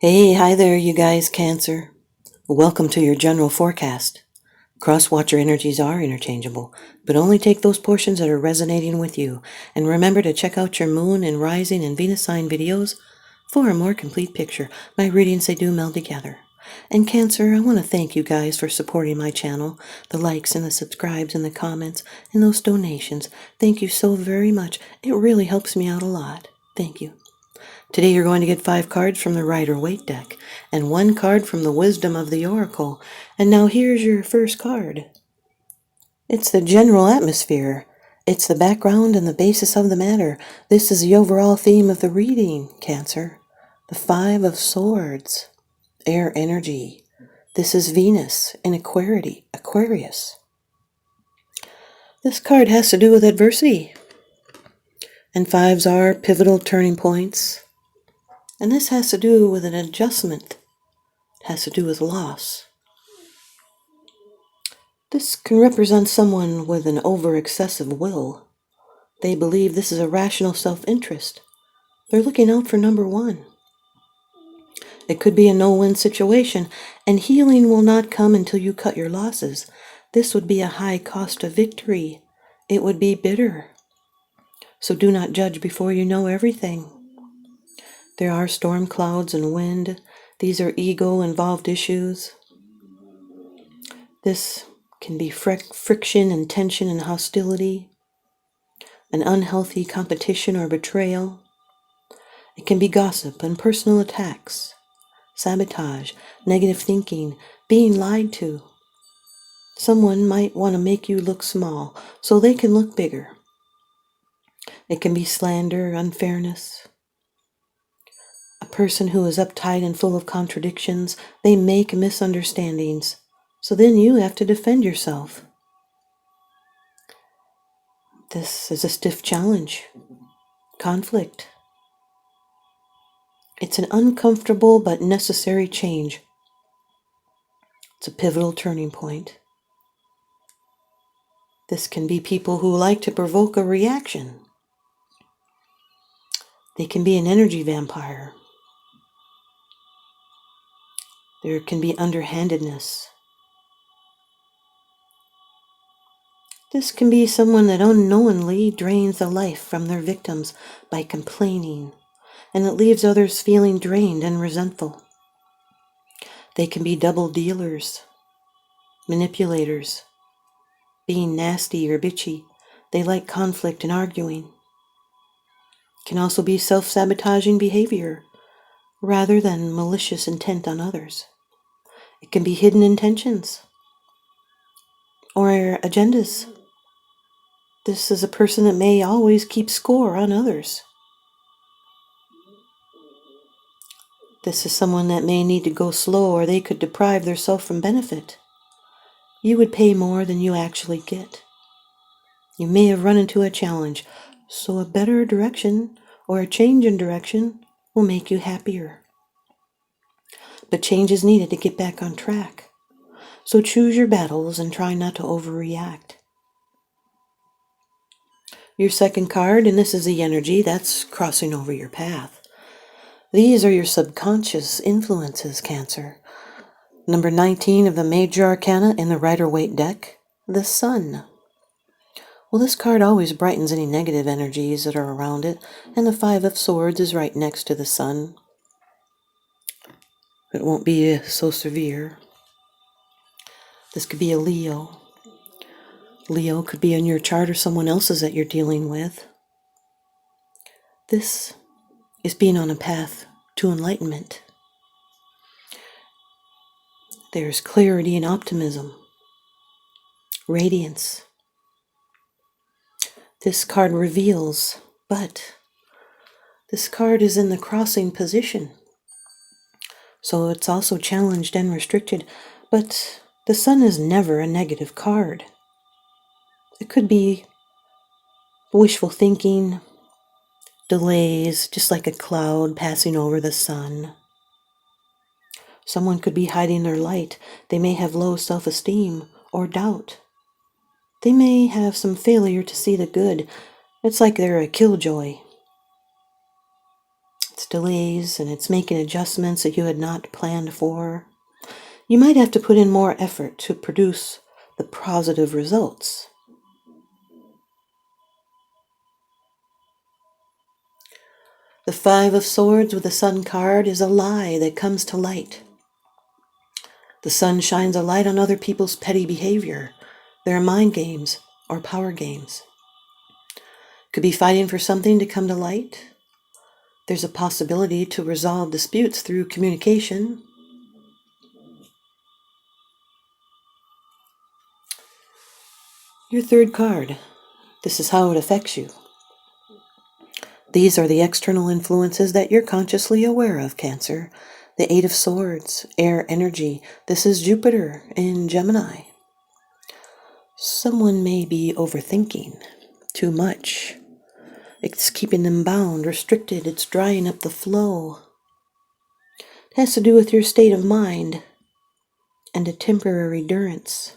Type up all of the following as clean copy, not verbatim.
Hey, hi there, you guys, Cancer. Welcome to your general forecast. Cross-watcher energies are interchangeable, but only take those portions that are resonating with you. And remember to check out your moon and rising and Venus sign videos for a more complete picture. My readings, they do meld together. And Cancer, I want to thank you guys for supporting my channel, the likes and the subscribes and the comments and those donations. Thank you so very much. It really helps me out a lot. Thank you. Today you're going to get 5 cards from the Rider-Waite deck and 1 card from the Wisdom of the Oracle. And now here's your first card. It's the general atmosphere. It's the background and the basis of the matter. This is the overall theme of the reading, Cancer. The 5 of Swords. Air energy. This is Venus in Aquarius. This card has to do with adversity. And 5s are pivotal turning points. And this has to do with an adjustment. It has to do with loss. This can represent someone with an over-excessive will. They believe this is a rational self-interest. They're looking out for number one. It could be a no-win situation, and healing will not come until you cut your losses. This would be a high cost of victory. It would be bitter. So do not judge before you know everything. There are storm clouds and wind. These are ego-involved issues. This can be friction and tension and hostility, an unhealthy competition or betrayal. It can be gossip and personal attacks, sabotage, negative thinking, being lied to. Someone might want to make you look small so they can look bigger. It can be slander, unfairness. A person who is uptight and full of contradictions, they make misunderstandings. So then you have to defend yourself. This is a stiff challenge. Conflict. It's an uncomfortable but necessary change. It's a pivotal turning point. This can be people who like to provoke a reaction. They can be an energy vampire. There can be underhandedness. This can be someone that unknowingly drains the life from their victims by complaining, and it leaves others feeling drained and resentful. They can be double dealers, manipulators, being nasty or bitchy. They like conflict and arguing. It can also be self-sabotaging behavior rather than malicious intent on others. It can be hidden intentions or agendas. This is a person that may always keep score on others. This is someone that may need to go slow, or they could deprive themselves from benefit. You would pay more than you actually get. You may have run into a challenge, so a better direction or a change in direction will make you happier. But change is needed to get back on track. So choose your battles and try not to overreact. Your second card, and this is the energy that's crossing over your path. These are your subconscious influences, Cancer. Number 19 of the Major Arcana in the Rider-Waite deck, the Sun. Well, this card always brightens any negative energies that are around it, and the 5 of Swords is right next to the Sun. It won't be so severe. This could be a Leo. Leo could be in your chart or someone else's that you're dealing with. This is being on a path to enlightenment. There's clarity and optimism, radiance. This card reveals, but this card is in the crossing position. So it's also challenged and restricted, but the Sun is never a negative card. It could be wishful thinking, delays, just like a cloud passing over the sun. Someone could be hiding their light. They may have low self-esteem or doubt. They may have some failure to see the good. It's like they're a killjoy. It's delays and it's making adjustments that you had not planned for. You might have to put in more effort to produce the positive results. The Five of Swords with the Sun card is a lie that comes to light. The sun shines a light on other people's petty behavior, their mind games or power games. Could be fighting for something to come to light. There's a possibility to resolve disputes through communication. Your third card. This is how it affects you. These are the external influences that you're consciously aware of, Cancer. The Eight of Swords, air energy. This is Jupiter in Gemini. Someone may be overthinking too much. It's keeping them bound, restricted. It's drying up the flow. It has to do with your state of mind and a temporary durance.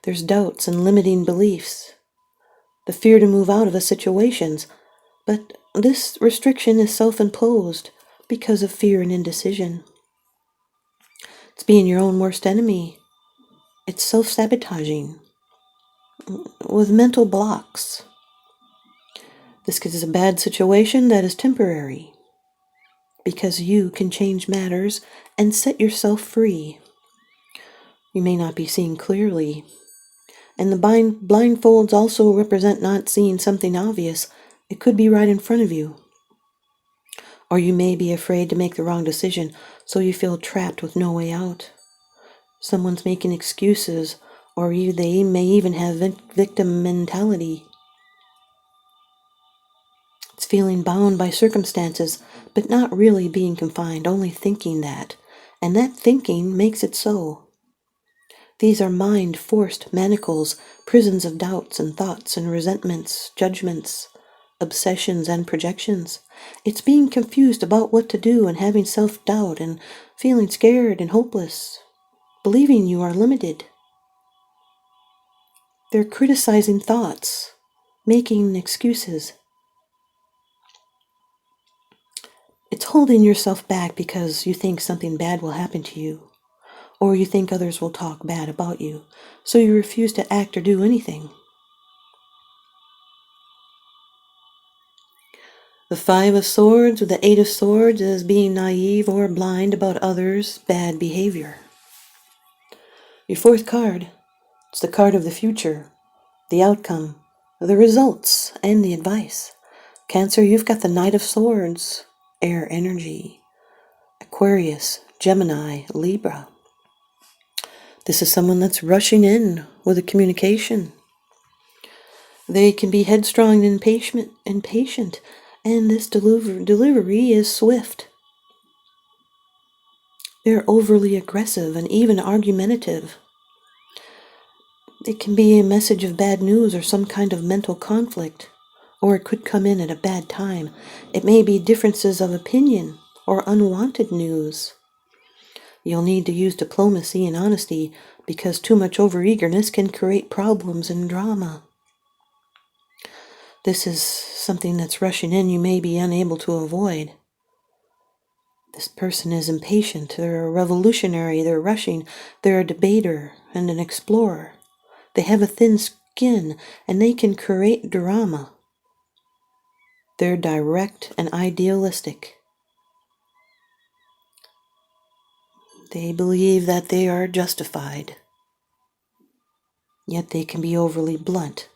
There's doubts and limiting beliefs. The fear to move out of a situation. But this restriction is self-imposed because of fear and indecision. It's being your own worst enemy. It's self-sabotaging with mental blocks. This is a bad situation that is temporary because you can change matters and set yourself free. You may not be seeing clearly. And the blindfolds also represent not seeing something obvious. It could be right in front of you. Or you may be afraid to make the wrong decision, so you feel trapped with no way out. Someone's making excuses, or they may even have victim mentality. It's feeling bound by circumstances, but not really being confined, only thinking that. And that thinking makes it so. These are mind-forced manacles, prisons of doubts and thoughts and resentments, judgments, obsessions and projections. It's being confused about what to do and having self-doubt and feeling scared and hopeless, believing you are limited. They're criticizing thoughts, making excuses. It's holding yourself back because you think something bad will happen to you, or you think others will talk bad about you, so you refuse to act or do anything. The Five of Swords with the Eight of Swords is being naive or blind about others' bad behavior. Your fourth card, it's the card of the future, the outcome, the results, and the advice. Cancer, you've got the Knight of Swords, air energy, Aquarius, Gemini, Libra. This is someone that's rushing in with a communication. They can be headstrong and impatient, and this delivery is swift. They're overly aggressive and even argumentative. It can be a message of bad news or some kind of mental conflict, or it could come in at a bad time. It may be differences of opinion or unwanted news. You'll need to use diplomacy and honesty because too much overeagerness can create problems and drama. This is something that's rushing in you may be unable to avoid. This person is impatient. They're a revolutionary. They're rushing. They're a debater and an explorer. They have a thin skin and they can create drama. They're direct and idealistic. They believe that they are justified. Yet they can be overly blunt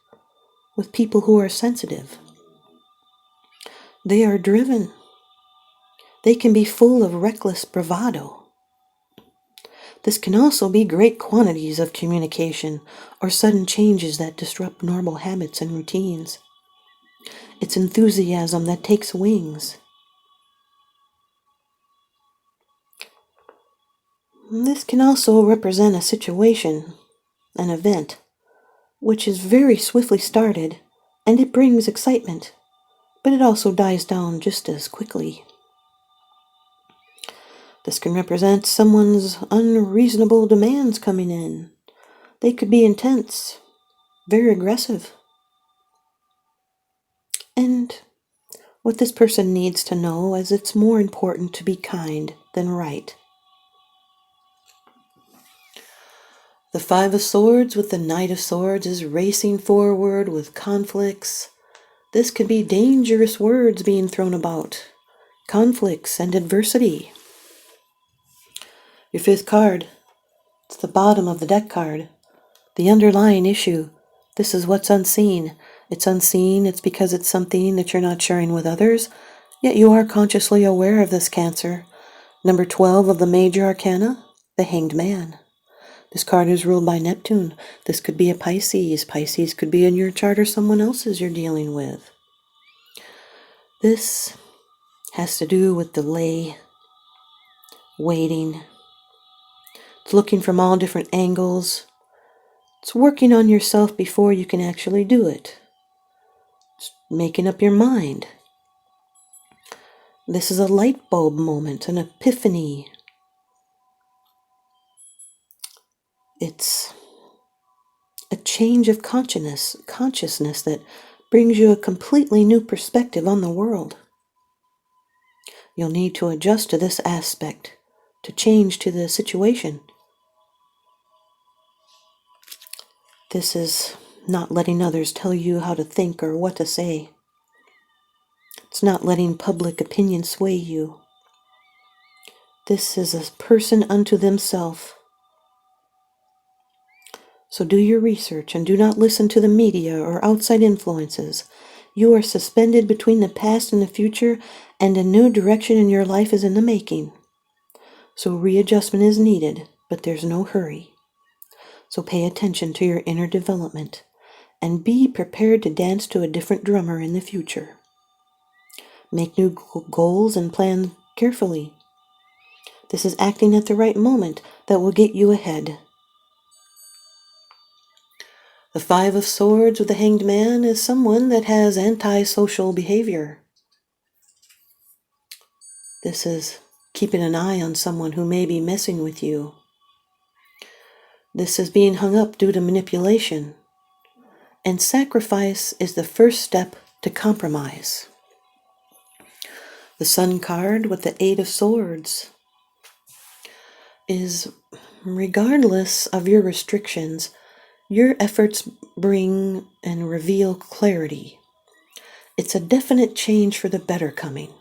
with people who are sensitive. They are driven. They can be full of reckless bravado. This can also be great quantities of communication or sudden changes that disrupt normal habits and routines. It's enthusiasm that takes wings. This can also represent a situation, an event, which is very swiftly started, and it brings excitement, but it also dies down just as quickly. This can represent someone's unreasonable demands coming in. They could be intense, very aggressive, and what this person needs to know, as it's more important to be kind than right. The Five of Swords with the Knight of Swords is racing forward with conflicts. This could be dangerous words being thrown about. Conflicts and adversity. Your fifth card. It's the bottom of the deck card. The underlying issue. This is what's unseen. It's unseen. It's because it's something that you're not sharing with others, yet you are consciously aware of this, Cancer. Number 12 of the major arcana, the Hanged Man. This card is ruled by Neptune. This could be a Pisces. Pisces could be in your chart or someone else's you're dealing with. This has to do with delay, waiting. It's looking from all different angles. It's working on yourself before you can actually do it. It's making up your mind. This is a light bulb moment, an epiphany. It's a change of consciousness that brings you a completely new perspective on the world. You'll need to adjust to this aspect, to change to the situation. This is not letting others tell you how to think or what to say. It's not letting public opinion sway you. This is a person unto themselves. So do your research and do not listen to the media or outside influences. You are suspended between the past and the future, and a new direction in your life is in the making. So readjustment is needed, but there's no hurry. So pay attention to your inner development and be prepared to dance to a different drummer in the future. Make new goals and plan carefully. This is acting at the right moment that will get you ahead. The Five of Swords with the Hanged Man is someone that has antisocial behavior. This is keeping an eye on someone who may be messing with you. This is being hung up due to manipulation. And sacrifice is the first step to compromise. The Sun card with the Eight of Swords is, regardless of your restrictions, your efforts bring and reveal clarity. It's a definite change for the better coming.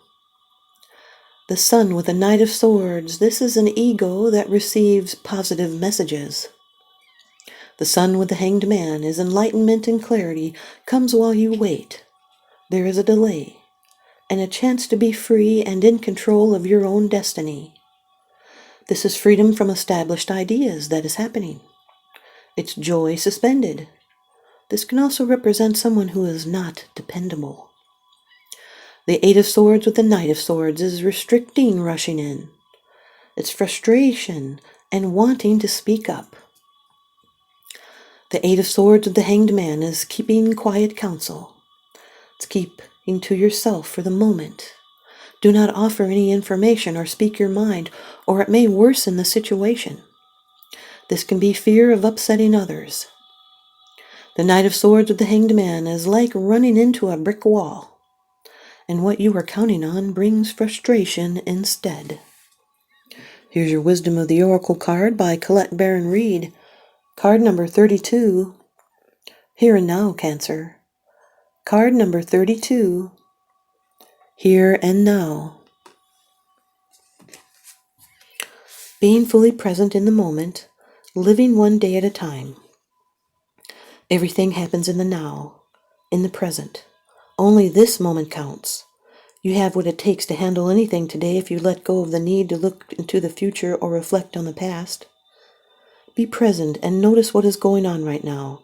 The Sun with the Knight of Swords, this is an ego that receives positive messages. The Sun with the Hanged Man is enlightenment and clarity comes while you wait. There is a delay and a chance to be free and in control of your own destiny. This is freedom from established ideas that is happening. It's joy suspended. This can also represent someone who is not dependable. The Eight of Swords with the Knight of Swords is restricting rushing in. It's frustration and wanting to speak up. The Eight of Swords with the Hanged Man is keeping quiet counsel. It's keeping to yourself for the moment. Do not offer any information or speak your mind, or it may worsen the situation. This can be fear of upsetting others. The Knight of Swords with the Hanged Man is like running into a brick wall, and what you were counting on brings frustration instead. Here's your Wisdom of the Oracle card by Colette Baron Reed. Card number 32. Here and now, Cancer. Card number 32. Here and now. Being fully present in the moment, living one day at a time. Everything happens in the now, in the present. Only this moment counts. You have what it takes to handle anything today if you let go of the need to look into the future or reflect on the past. Be present and notice what is going on right now.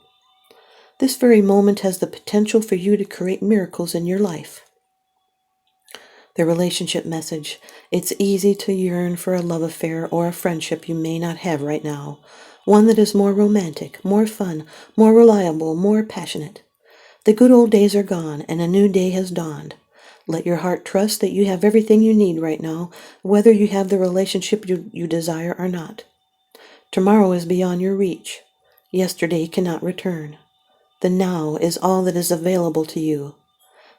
This very moment has the potential for you to create miracles in your life. The relationship message. It's easy to yearn for a love affair or a friendship you may not have right now. One that is more romantic, more fun, more reliable, more passionate. The good old days are gone and a new day has dawned. Let your heart trust that you have everything you need right now, whether you have the relationship you desire or not. Tomorrow is beyond your reach. Yesterday cannot return. The now is all that is available to you.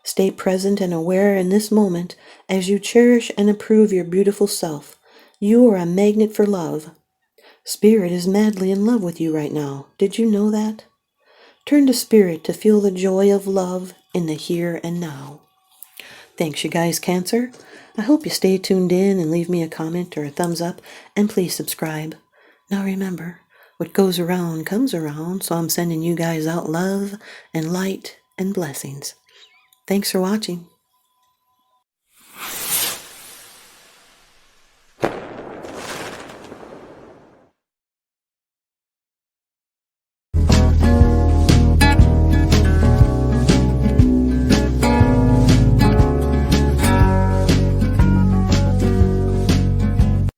Stay present and aware in this moment as you cherish and approve your beautiful self. You are a magnet for love. Spirit is madly in love with you right now. Did you know that? Turn to Spirit to feel the joy of love in the here and now. Thanks, you guys, Cancer. I hope you stay tuned in and leave me a comment or a thumbs up, and please subscribe. Now remember, what goes around comes around, so I'm sending you guys out love and light and blessings. Thanks for watching.